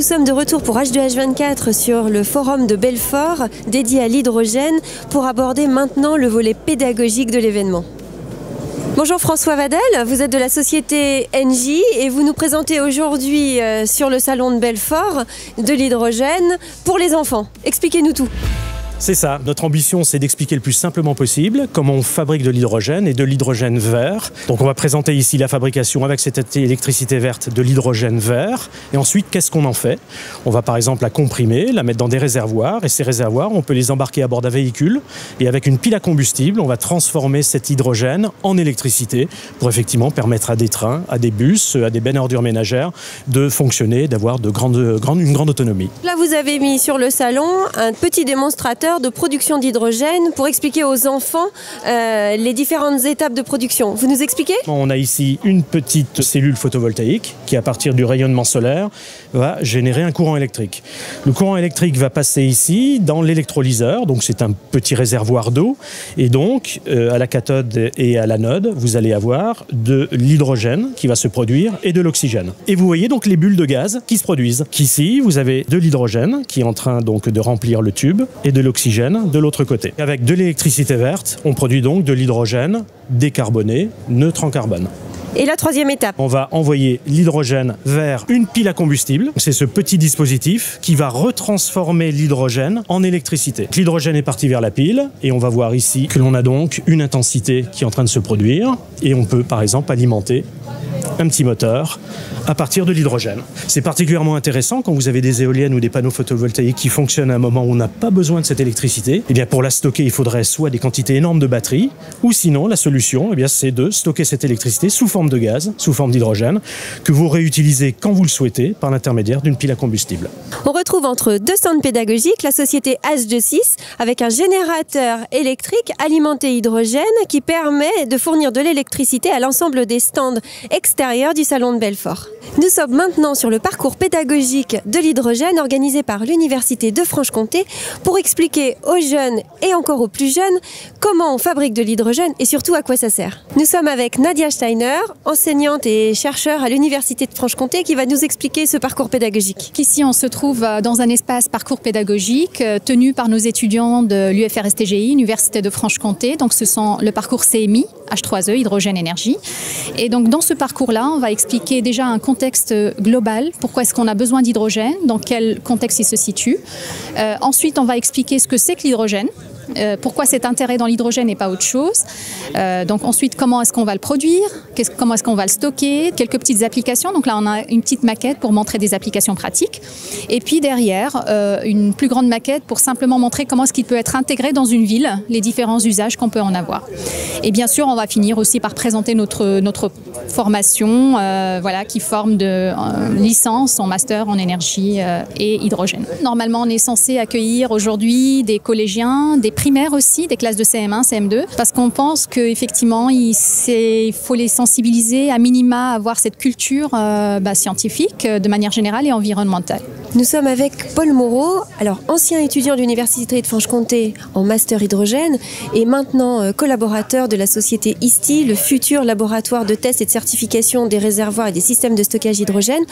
sommes de retour pour H2H24 sur le forum de Belfort dédié à l'hydrogène pour aborder maintenant le volet pédagogique de l'événement. Bonjour François Vadel, vous êtes de la société Engie et vous nous présentez aujourd'hui sur le salon de Belfort de l'hydrogène pour les enfants. Expliquez-nous tout. C'est ça, notre ambition c'est d'expliquer le plus simplement possible comment on fabrique de l'hydrogène et de l'hydrogène vert. Donc on va présenter ici la fabrication avec cette électricité verte de l'hydrogène vert. Et ensuite, qu'est-ce qu'on en fait? On va par exemple la comprimer, la mettre dans des réservoirs. Et ces réservoirs, on peut les embarquer à bord d'un véhicule. Et avec une pile à combustible, on va transformer cet hydrogène en électricité pour effectivement permettre à des trains, à des bus, à des bennes ordures ménagères de fonctionner, d'avoir une grande autonomie. Là, vous avez mis sur le salon un petit démonstrateur de production d'hydrogène pour expliquer aux enfants les différentes étapes de production. Vous nous expliquez? On a ici une petite cellule photovoltaïque qui, à partir du rayonnement solaire, va générer un courant électrique. Le courant électrique va passer ici dans l'électrolyseur, donc c'est un petit réservoir d'eau. Et donc, à la cathode et à l'anode, vous allez avoir de l'hydrogène qui va se produire et de l'oxygène. Et vous voyez donc les bulles de gaz qui se produisent. Qu'ici, vous avez de l'hydrogène qui est en train donc de remplir le tube et de l'oxygène de l'autre côté. Avec de l'électricité verte, on produit donc de l'hydrogène décarboné, neutre en carbone. Et la troisième étape? On va envoyer l'hydrogène vers une pile à combustible. C'est ce petit dispositif qui va retransformer l'hydrogène en électricité. L'hydrogène est parti vers la pile et on va voir ici que l'on a donc une intensité qui est en train de se produire et on peut par exemple alimenter un petit moteur à partir de l'hydrogène. C'est particulièrement intéressant quand vous avez des éoliennes ou des panneaux photovoltaïques qui fonctionnent à un moment où on n'a pas besoin de cette électricité. Eh bien, pour la stocker, il faudrait soit des quantités énormes de batteries, ou sinon, la solution, eh bien, c'est de stocker cette électricité sous forme de gaz, sous forme d'hydrogène, que vous réutilisez quand vous le souhaitez par l'intermédiaire d'une pile à combustible. On retrouve entre deux stands pédagogiques la société H26 avec un générateur électrique alimenté hydrogène qui permet de fournir de l'électricité à l'ensemble des stands extérieurs du salon de Belfort. Nous sommes maintenant sur le parcours pédagogique de l'hydrogène organisé par l'Université de Franche-Comté pour expliquer aux jeunes et encore aux plus jeunes comment on fabrique de l'hydrogène et surtout à quoi ça sert. Nous sommes avec Nadia Steiner, enseignante et chercheure à l'Université de Franche-Comté qui va nous expliquer ce parcours pédagogique. Ici, on se trouve dans un espace parcours pédagogique tenu par nos étudiants de l'UFRSTGI, Université de Franche-Comté. Donc ce sont le parcours CMI, H3E, hydrogène énergie. Et donc dans ce parcours-là, on va expliquer déjà un contexte global, pourquoi est-ce qu'on a besoin d'hydrogène, dans quel contexte il se situe. Ensuite, on va expliquer ce que c'est que l'hydrogène. Pourquoi cet intérêt dans l'hydrogène et pas autre chose. Donc ensuite, comment est-ce qu'on va le produire, comment est-ce qu'on va le stocker, quelques petites applications. Donc là, on a une petite maquette pour montrer des applications pratiques. Et puis derrière, une plus grande maquette pour simplement montrer comment est-ce qu'il peut être intégré dans une ville, les différents usages qu'on peut en avoir. Et bien sûr, on va finir aussi par présenter notre formation voilà, qui forme de licence en master en énergie et hydrogène. Normalement, on est censé accueillir aujourd'hui des collégiens, des primaires aussi, des classes de CM1, CM2, parce qu'on pense qu'effectivement, il faut les sensibiliser à minima à avoir cette culture scientifique de manière générale et environnementale. Nous sommes avec Paul Moreau, alors ancien étudiant de l'Université de Franche-Comté en master hydrogène et maintenant collaborateur de la société ISTI, le futur laboratoire de test et de certification des réservoirs et des systèmes de stockage hydrogène.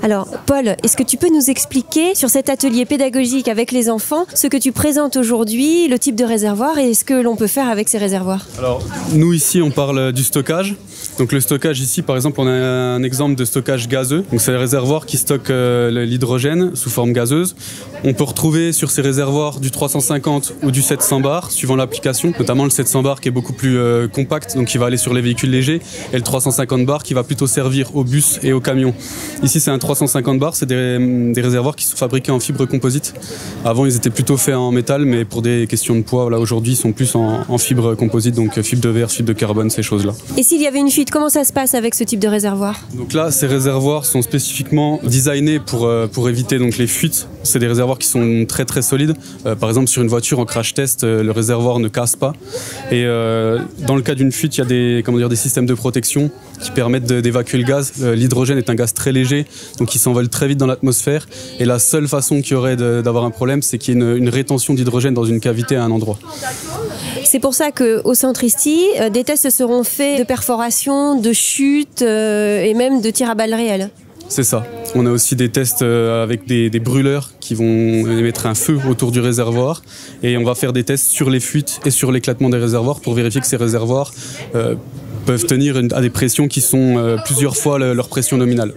Alors Paul, est-ce que tu peux nous expliquer sur cet atelier pédagogique avec les enfants ce que tu présentes aujourd'hui, le type de réservoir et ce que l'on peut faire avec ces réservoirs? Alors nous ici on parle du stockage. Donc le stockage ici par exemple on a un exemple de stockage gazeux. Donc c'est le réservoir qui stocke l'hydrogène sous forme gazeuse. On peut retrouver sur ces réservoirs du 350 ou du 700 bar suivant l'application, notamment le 700 bar qui est beaucoup plus compact, donc qui va aller sur les véhicules légers, et le 350 bar qui va plutôt servir aux bus et aux camions. Ici c'est un 350 bar, c'est des réservoirs qui sont fabriqués en fibre composite. Avant ils étaient plutôt faits en métal, mais pour des questions de poids, voilà, aujourd'hui ils sont plus en fibre composite, donc fibre de verre, fibre de carbone, ces choses-là. Et s'il y avait une fuite, comment ça se passe avec ce type de réservoir? Donc là, ces réservoirs sont spécifiquement designés pour éviter donc les fuites. C'est des réservoirs qui sont très très solides. Par exemple, sur une voiture en crash test, le réservoir ne casse pas. Et dans le cas d'une fuite, il y a des systèmes de protection qui permettent d'évacuer le gaz. L'hydrogène est un gaz très léger, donc il s'envole très vite dans l'atmosphère. Et la seule façon qu'il y aurait d'avoir un problème, c'est qu'il y ait une rétention d'hydrogène dans une cavité à un endroit. C'est pour ça qu'au centre ISTI, des tests seront faits de perforation, de chute et même de tir à balles réelles. C'est ça. On a aussi des tests avec des brûleurs qui vont émettre un feu autour du réservoir et on va faire des tests sur les fuites et sur l'éclatement des réservoirs pour vérifier que ces réservoirs peuvent tenir à des pressions qui sont plusieurs fois leur pression nominale.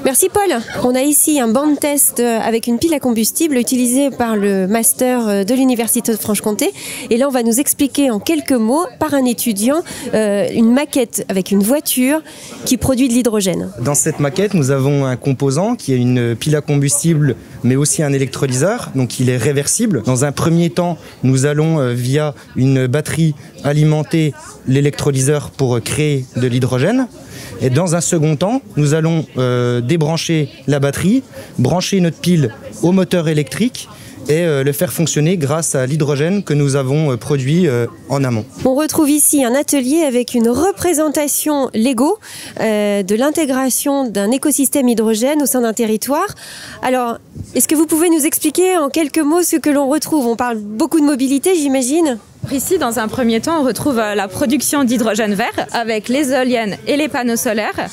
Merci Paul. On a ici un banc de test avec une pile à combustible utilisée par le master de l'Université de Franche-Comté. Et là, on va nous expliquer en quelques mots, par un étudiant, une maquette avec une voiture qui produit de l'hydrogène. Dans cette maquette, nous avons un composant qui est une pile à combustible, mais aussi un électrolyseur, donc il est réversible. Dans un premier temps, nous allons, via une batterie, alimenter l'électrolyseur pour créer de l'hydrogène. Et dans un second temps, nous allons débrancher la batterie, brancher notre pile au moteur électrique et le faire fonctionner grâce à l'hydrogène que nous avons produit en amont. On retrouve ici un atelier avec une représentation Lego de l'intégration d'un écosystème hydrogène au sein d'un territoire. Alors, est-ce que vous pouvez nous expliquer en quelques mots ce que l'on retrouve? On parle beaucoup de mobilité, j'imagine. Ici, dans un premier temps, on retrouve la production d'hydrogène vert avec les éoliennes et les panneaux solaires.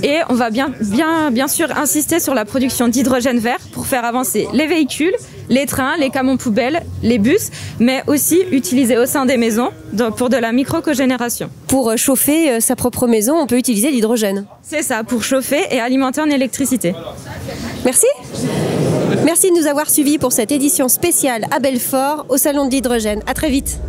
Et on va bien sûr insister sur la production d'hydrogène vert pour faire avancer les véhicules, les trains, les camions poubelles, les bus, mais aussi utilisés au sein des maisons pour de la micro-cogénération. Pour chauffer sa propre maison, on peut utiliser l'hydrogène. C'est ça, pour chauffer et alimenter en électricité. Merci. Merci de nous avoir suivis pour cette édition spéciale à Belfort au Salon de l'Hydrogène. À très vite.